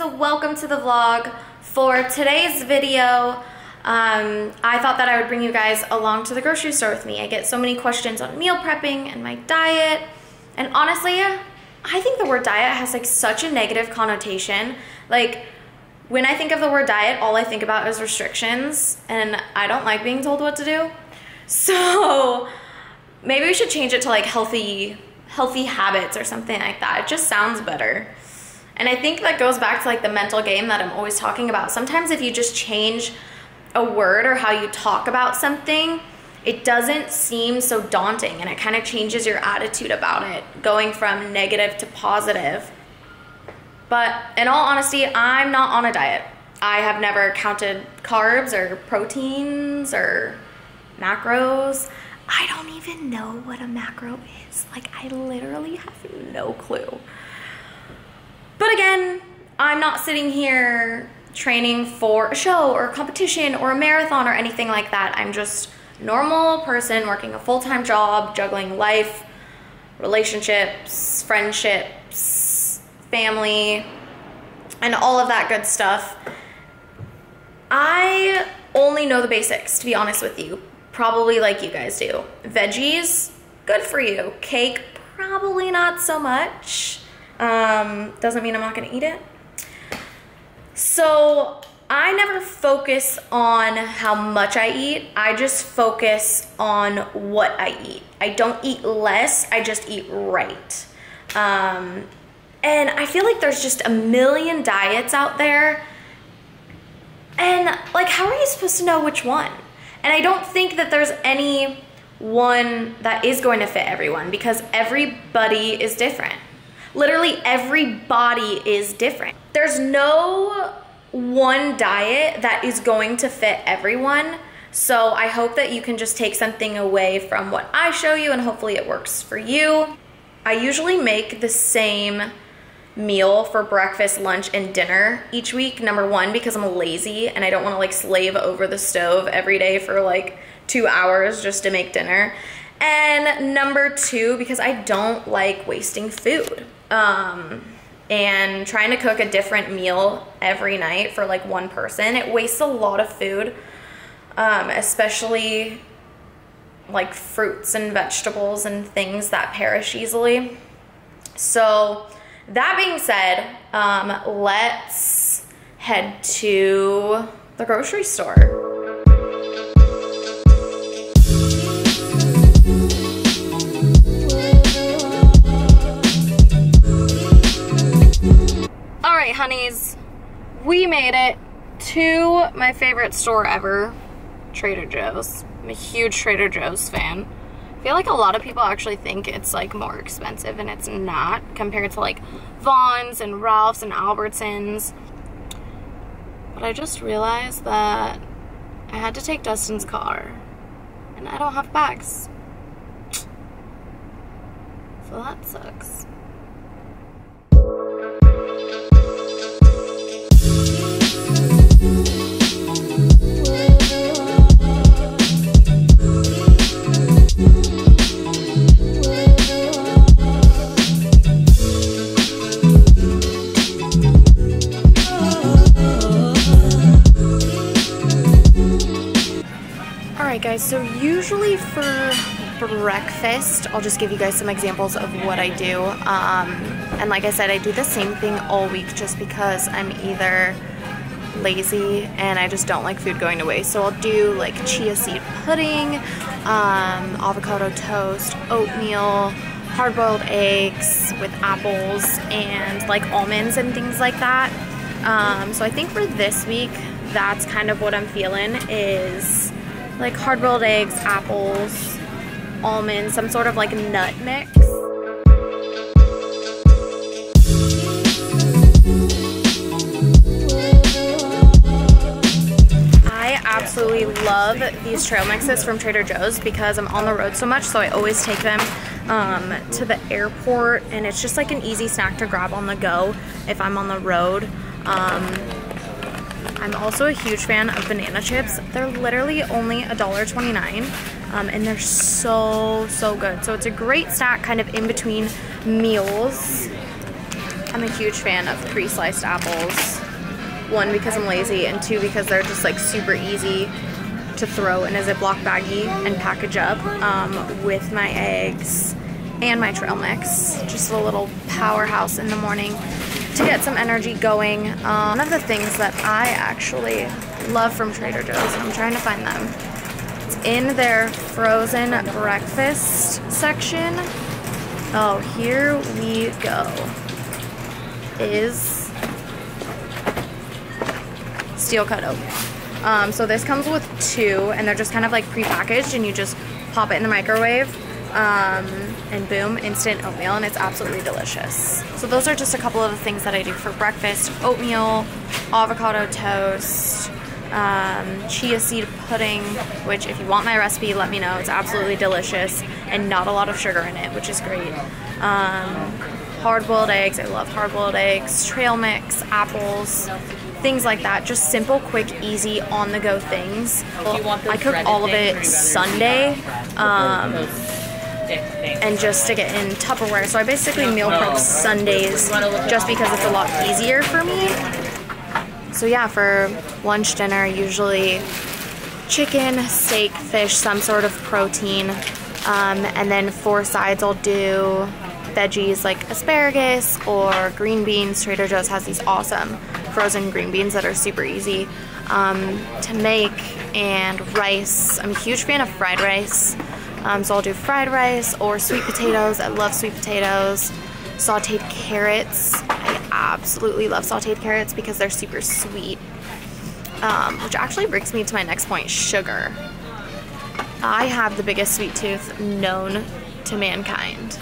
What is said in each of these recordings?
welcome to the vlog. For today's video, I thought that I would bring you guys along to the grocery store with me. I get so many questions on meal prepping and my diet, and honestly, I think the word diet has like such a negative connotation. Like, when I think of the word diet, all I think about is restrictions, and I don't like being told what to do. So maybe we should change it to like healthy habits or something like that. It just sounds better. And I think that goes back to like the mental game that I'm always talking about. Sometimes if you just change a word or how you talk about something, it doesn't seem so daunting, and it kind of changes your attitude about it, going from negative to positive. But in all honesty, I'm not on a diet. I have never counted carbs or proteins or macros. I don't even know what a macro is. Like, I literally have no clue. But again, I'm not sitting here training for a show or a competition or a marathon or anything like that. I'm just a normal person working a full-time job, juggling life, relationships, friendships, family, and all of that good stuff. I only know the basics, to be honest with you. Probably like you guys do. Veggies, good for you. Cake, probably not so much. Doesn't mean I'm not gonna eat it. So I never focus on how much I eat. I just focus on what I eat. I don't eat less, I just eat right. And I feel like there's just a million diets out there. And like, how are you supposed to know which one? And I don't think that there's any one that is going to fit everyone, because everybody is different. Literally every body is different. There's no one diet that is going to fit everyone. So I hope that you can just take something away from what I show you, and hopefully it works for you. I usually make the same meal for breakfast, lunch, and dinner each week. Number one, because I'm lazy and I don't want to like slave over the stove every day for like 2 hours just to make dinner. And number two, because I don't like wasting food. And trying to cook a different meal every night for like one person, it wastes a lot of food, especially like fruits and vegetables and things that perish easily. So that being said, let's head to the grocery store. All right, honeys, we made it to my favorite store ever, Trader Joe's. I'm a huge Trader Joe's fan. I feel like a lot of people actually think it's like more expensive, and it's not, compared to like Vons and Ralph's and Albertsons. But I just realized that I had to take Dustin's car, and I don't have bags. So that sucks. Guys, so usually for breakfast, I'll just give you guys some examples of what I do. And like I said, I do the same thing all week just because I'm either lazy and I just don't like food going to waste. So I'll do like chia seed pudding, avocado toast, oatmeal, hard-boiled eggs with apples, and like almonds and things like that. So I think for this week, that's kind of what I'm feeling, is like hard-boiled eggs, apples, almonds, some sort of like nut mix. I absolutely love these trail mixes from Trader Joe's because I'm on the road so much, so I always take them to the airport, and it's just like an easy snack to grab on the go if I'm on the road. I'm also a huge fan of banana chips. They're literally only $1.29, and they're so good. So it's a great snack kind of in between meals. I'm a huge fan of pre-sliced apples. One, because I'm lazy, and two, because they're just like super easy to throw in a Ziploc baggie and package up with my eggs and my trail mix. Just a little powerhouse in the morning to get some energy going. One of the things that I actually love from Trader Joe's, and I'm trying to find them, it's in their frozen breakfast section. Oh, here we go. Is steel cut oatmeal. So this comes with 2, and they're just kind of like pre-packaged, and you just pop it in the microwave, and boom, instant oatmeal, and it's absolutely delicious. So those are just a couple of the things that I do for breakfast: oatmeal, avocado toast, chia seed pudding, which if you want my recipe, let me know. It's absolutely delicious and not a lot of sugar in it, which is great. Hard-boiled eggs, I love hard-boiled eggs, trail mix, apples, things like that. Just simple, quick, easy, on-the-go things. I cook all of it Sunday, and just stick it in Tupperware. So I basically meal prep Sundays just because it's a lot easier for me. So yeah, for lunch, dinner, usually chicken, steak, fish, some sort of protein. And then for sides, I'll do veggies like asparagus or green beans. Trader Joe's has these awesome frozen green beans that are super easy to make, and rice. I'm a huge fan of fried rice. So I'll do fried rice or sweet potatoes. I love sweet potatoes. Sauteed carrots. I absolutely love sauteed carrots because they're super sweet. Which actually brings me to my next point, sugar. I have the biggest sweet tooth known to mankind.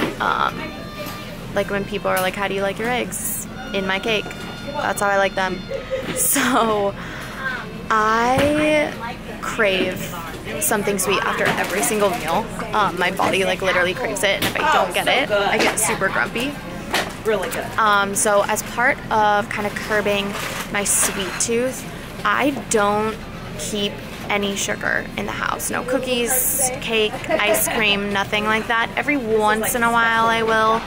Like when people are like, how do you like your eggs? In my cake. That's how I like them. So I crave something sweet after every single meal. My body like literally craves it, and if I don't get it, I get super grumpy. Really good. So as part of kind of curbing my sweet tooth, I don't keep any sugar in the house. No cookies, cake, ice cream, nothing like that. Every once in a while I will,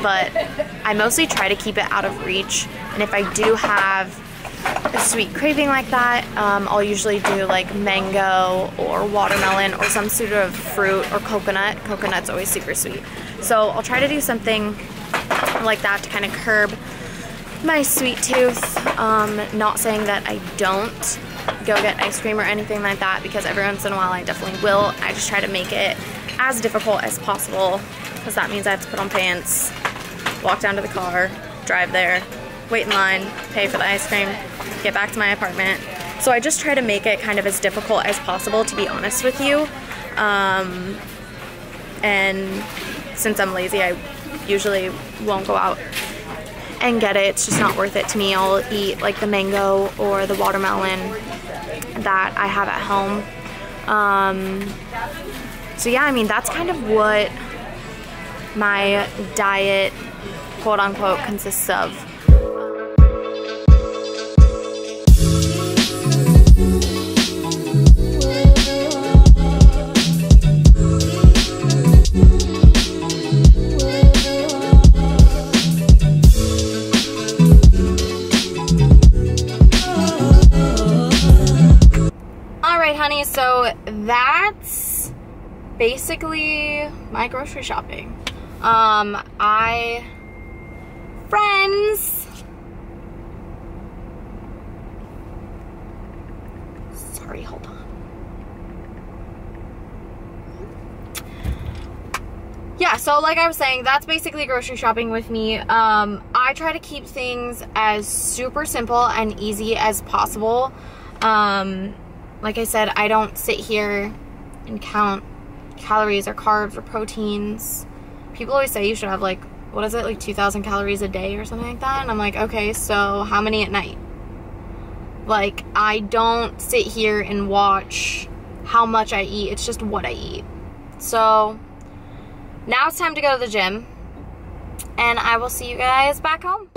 but I mostly try to keep it out of reach. And if I do have a sweet craving like that, I'll usually do like mango or watermelon or some sort of fruit, or coconut. Coconut's always super sweet. So I'll try to do something like that to kind of curb my sweet tooth. Not saying that I don't go get ice cream or anything like that, because every once in a while I definitely will. I just try to make it as difficult as possible, because that means I have to put on pants, walk down to the car, drive there, wait in line, pay for the ice cream, get back to my apartment. So I just try to make it kind of as difficult as possible, to be honest with you. And since I'm lazy, I usually won't go out and get it. It's just not worth it to me. I'll eat like the mango or the watermelon that I have at home. So yeah, I mean, that's kind of what my diet, quote unquote, consists of. Honey, so that's basically my grocery shopping. Sorry, hold on. Yeah, so like I was saying, that's basically grocery shopping with me. I try to keep things as super simple and easy as possible. Like I said, I don't sit here and count calories or carbs or proteins. People always say you should have like, what is it, like 2,000 calories a day or something like that? And I'm like, okay, so how many at night? Like, I don't sit here and watch how much I eat. It's just what I eat. So now it's time to go to the gym, and I will see you guys back home.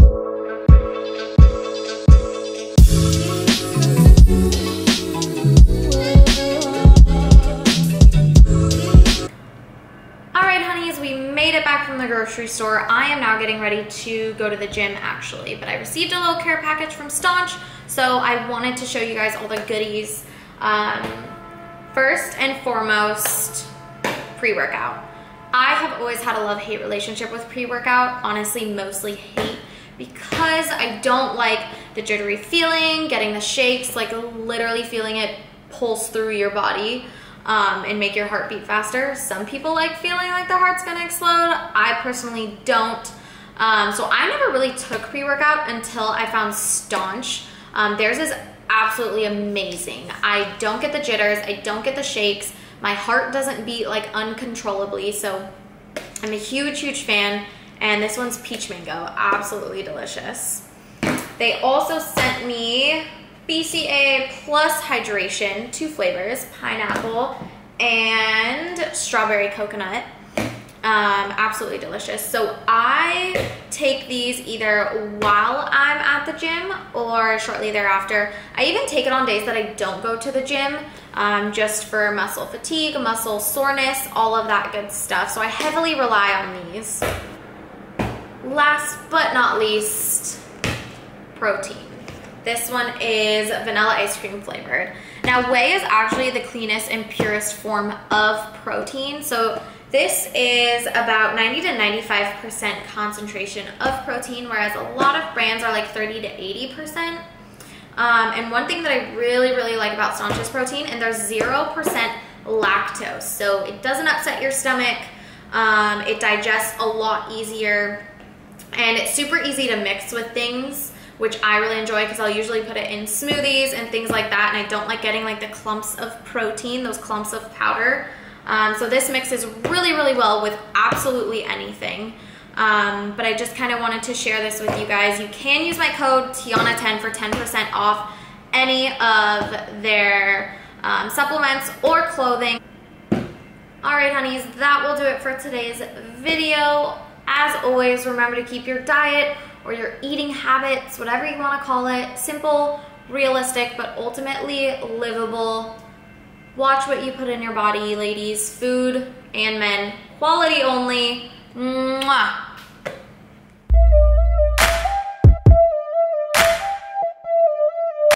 made it back from the grocery store. I am now getting ready to go to the gym actually, but I received a little care package from Staunch, so I wanted to show you guys all the goodies. First and foremost, pre-workout. I have always had a love-hate relationship with pre-workout, honestly mostly hate, because I don't like the jittery feeling, getting the shakes, like literally feeling it pulse through your body and make your heart beat faster. Some people like feeling like their heart's gonna explode. I personally don't. So I never really took pre-workout until I found Staunch. Theirs is absolutely amazing. I don't get the jitters, I don't get the shakes. My heart doesn't beat like uncontrollably, so I'm a huge, huge fan. And this one's peach mango, absolutely delicious. They also sent me BCA plus hydration, 2 flavors, pineapple and strawberry coconut. Absolutely delicious. So I take these either while I'm at the gym or shortly thereafter. I even take it on days that I don't go to the gym, just for muscle fatigue, muscle soreness, all of that good stuff. So I heavily rely on these. Last but not least, protein. This one is vanilla ice cream flavored. Now, whey is actually the cleanest and purest form of protein. So this is about 90 to 95% concentration of protein, whereas a lot of brands are like 30 to 80%. And one thing that I really, really like about Staunch's protein, and there's 0% lactose. So it doesn't upset your stomach. It digests a lot easier. And it's super easy to mix with things, which I really enjoy because I'll usually put it in smoothies and things like that. And I don't like getting like the clumps of protein, those clumps of powder. So this mixes really, really well with absolutely anything. But I just kind of wanted to share this with you guys. You can use my code Tiana10 for 10% off any of their supplements or clothing. All right, honeys, that will do it for today's video. As always, remember to keep your diet or your eating habits, whatever you want to call it, simple, realistic, but ultimately livable. Watch what you put in your body, ladies. Food and men. Quality only. Mwah.